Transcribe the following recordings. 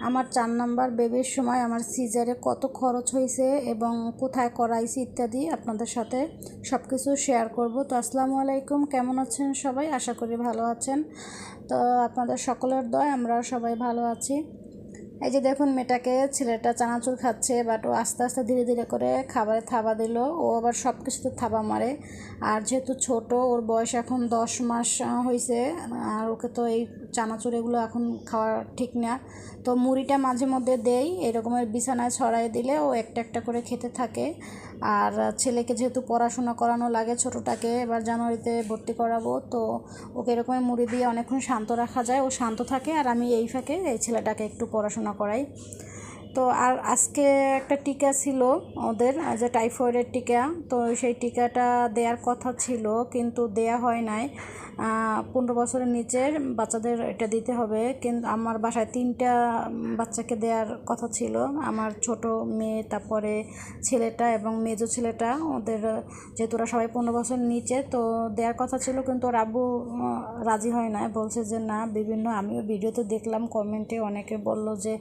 আমার 4 নাম্বার বেবির সময় আমার সিজারে কত খরচ হয়েছে এবং কোথায় করাইছি ইত্যাদি আপনাদের সাথে সব কিছু শেয়ার করব। তো আসসালামু আলাইকুম, কেমন আছেন সবাই? আশা করি ভালো আছেন। তো আপনাদের সকলের দয় আমরা সবাই ভালো আছি। এই যে দেখুন মেয়েটাকে, ছেলেটা চানাচুর খাচ্ছে, বাট ও আস্তে আস্তে ধীরে ধীরে করে খাবারে থাবা দিল। ও আবার সব কিছুতে থাবা মারে। আর যেহেতু ছোট, ওর বয়স এখন 10 মাস হয়েছে, আর ওকে তো এই চানাচুর এগুলো এখন খাওয়া ঠিক না। তো মুড়িটা মাঝে মধ্যে দেই, এরকমের বিছানায় ছড়াই দিলে ও একটা একটা করে খেতে থাকে। আর ছেলেকে যেহেতু পড়াশোনা করানো লাগে, ছোটোটাকে এবার জানুয়ারিতে ভর্তি করাবো, তো ওকে এরকমের মুড়ি দিয়ে অনেকক্ষণ শান্ত রাখা যায়, ও শান্ত থাকে। আর আমি এই ফাঁকে এই ছেলেটাকে একটু পড়াশোনা করাই। তো আর আজকে একটা টিকা ছিল ওদের, যে টাইফয়েডের টিকা। তো সেই টিকাটা দেওয়ার কথা ছিল কিন্তু দেয়া হয় নাই। 15 বছরের নিচের বাচ্চাদের এটা দিতে হবে, কিন্তু আমার বাসায় 3টা বাচ্চাকে দেওয়ার কথা ছিল, আমার ছোট মেয়ে, তারপরে ছেলেটা এবং মেজো ছেলেটা। ওদের যেহেতু ওরা সবাই 15 বছরের নিচে, তো দেওয়ার কথা ছিল, কিন্তু ওর আব্বু রাজি হয় না, বলছে যে না। আমিও ভিডিওতে দেখলাম, কমেন্টে অনেকে বলল যে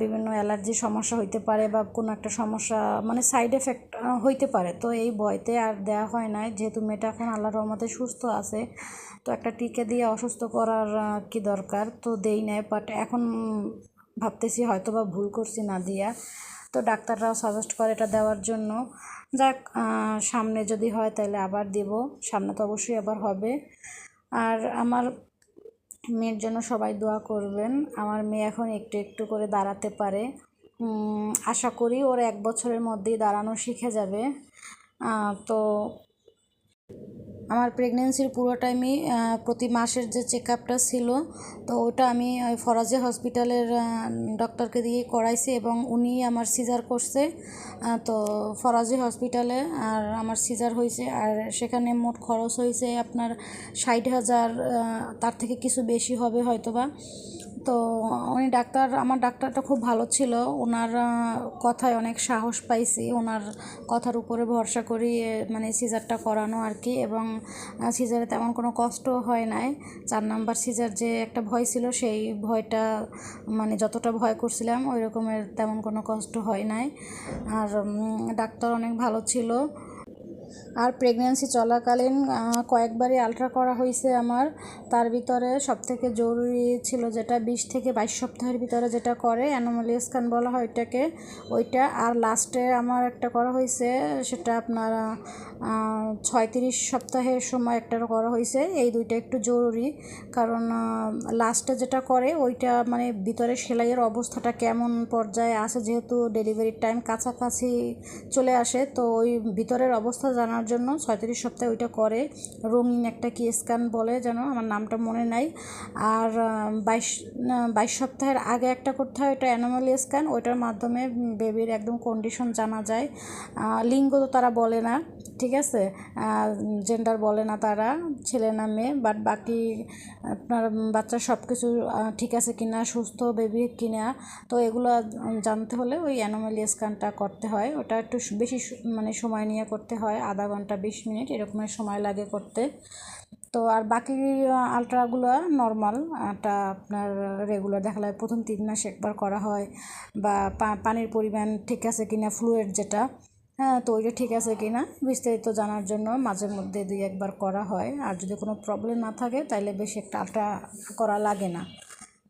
বিভিন্ন অ্যালার্জির সমস্যা হইতে পারে বা কোনো একটা সমস্যা, মানে সাইড এফেক্ট হইতে পারে। তো এই ভয়তে আর দেওয়া হয় নাই, যেহেতু মেয়েটা এখন আল্লাহর রহমতে সুস্থ আছে। তো একটা টিকা দিয়ে অসুস্থ করার কি দরকার, তো দেই নাই। বাট এখন ভাবতেছি হয়তো বা ভুল করছি না দিয়া। তো ডাক্তাররাও সাজেস্ট করে এটা দেওয়ার জন্য। যাক, সামনে যদি হয় তাহলে আবার দেব, সামনে তো অবশ্যই আবার হবে। আর আমার মেয়ের জন্য সবাই দোয়া করবেন। আমার মেয়ে এখন একটু একটু করে দাঁড়াতে পারে। আশা করি ওর 1 বছরের মধ্যেই দাঁড়ানো শিখে যাবে। তো আমার প্রেগনেন্সির পুরো টাইমই প্রতি মাসের যে চেক আপটা ছিল, তো ওটা আমি ওই ফরাজি হসপিটালের ডক্টরকে দিয়ে করাইছি, এবং উনি আমার সিজার করছে। তো ফরাজি হসপিটালে আর আমার সিজার হয়েছে, আর সেখানে মোট খরচ হয়েছে আপনার 60,000, তার থেকে কিছু বেশি হবে হয়তোবা। তো উনি আমার ডাক্তারটা খুব ভালো ছিল, ওনার কথায় অনেক সাহস পাইছি, ওনার কথার উপরে ভরসা করি মানে সিজারটা করানো আর কি। এবং সিজারে তেমন কোনো কষ্ট হয় নাই। 4 নাম্বার সিজার যে একটা ভয় ছিল, সেই ভয়টা মানে যতটা ভয় করছিলাম ওই রকমের তেমন কোনো কষ্ট হয় নাই। আর ডাক্তার অনেক ভালো ছিল। আর প্রেগন্যান্সি চলাকালীন কয়েকবারই আলট্রা করা হয়েছে আমার। তার ভিতরে সবথেকে জরুরি ছিল যেটা 20 থেকে 22 সপ্তাহের ভিতরে যেটা করে, অ্যানোমালি স্ক্যান বলা হয় ওইটা। আর লাস্টে আমার একটা করা হয়েছে, সেটা আপনার 36 সপ্তাহের সময় একটা করা হয়েছে। এই দুইটা একটু জরুরি, কারণ লাস্টে যেটা করে ওইটা মানে ভিতরে সেলাইয়ের অবস্থাটা কেমন পর্যায়ে আছে, যেহেতু ডেলিভারির টাইম কাছাকাছি চলে আসে, তো ওই ভিতরের অবস্থা জানার জন্য 36 সপ্তাহে ওইটা করে। রঙিন একটা কি স্ক্যান বলে যেন, আমার নামটা মনে নাই। আর 22 সপ্তাহের আগে একটা করতে হয়, ওটা অ্যানোমালি স্ক্যান। ওইটার মাধ্যমে বেবির একদম কন্ডিশন জানা যায়। লিঙ্গ তো তারা বলে না, ঠিক আছে, জেন্ডার বলে না তারা, ছেলে না মেয়ে, বাট বাকি আপনার বাচ্চার সব কিছু ঠিক আছে কিনা, সুস্থ বেবি কিনা, তো এগুলো জানতে হলে ওই অ্যানোমালি স্ক্যানটা করতে হয়। ওটা একটু বেশি মানে সময় নিয়ে করতে হয়, আধা ঘন্টা 20 মিনিট এরকমের সময় লাগে করতে। তো আর বাকি আলট্রাগুলো নর্মাল, এটা আপনার রেগুলার দেখা যায়, প্রথম 3 মাস একবার করা হয়। বা পানির পরিমাণ ঠিক আছে কিনা, ফ্লুইড যেটা, হ্যাঁ, তো ওইটা ঠিক আছে কিনা বিস্তারিত জানার জন্য মাঝে মধ্যে 2-1 বার করা হয়। আর যদি কোনো প্রবলেম না থাকে তাহলে বেশি একটা আলট্রা করা লাগে না।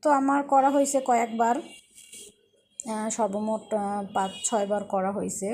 তো আমার করা হয়েছে কয়েকবার, সর্বমোট 5-6 বার করা হয়েছে।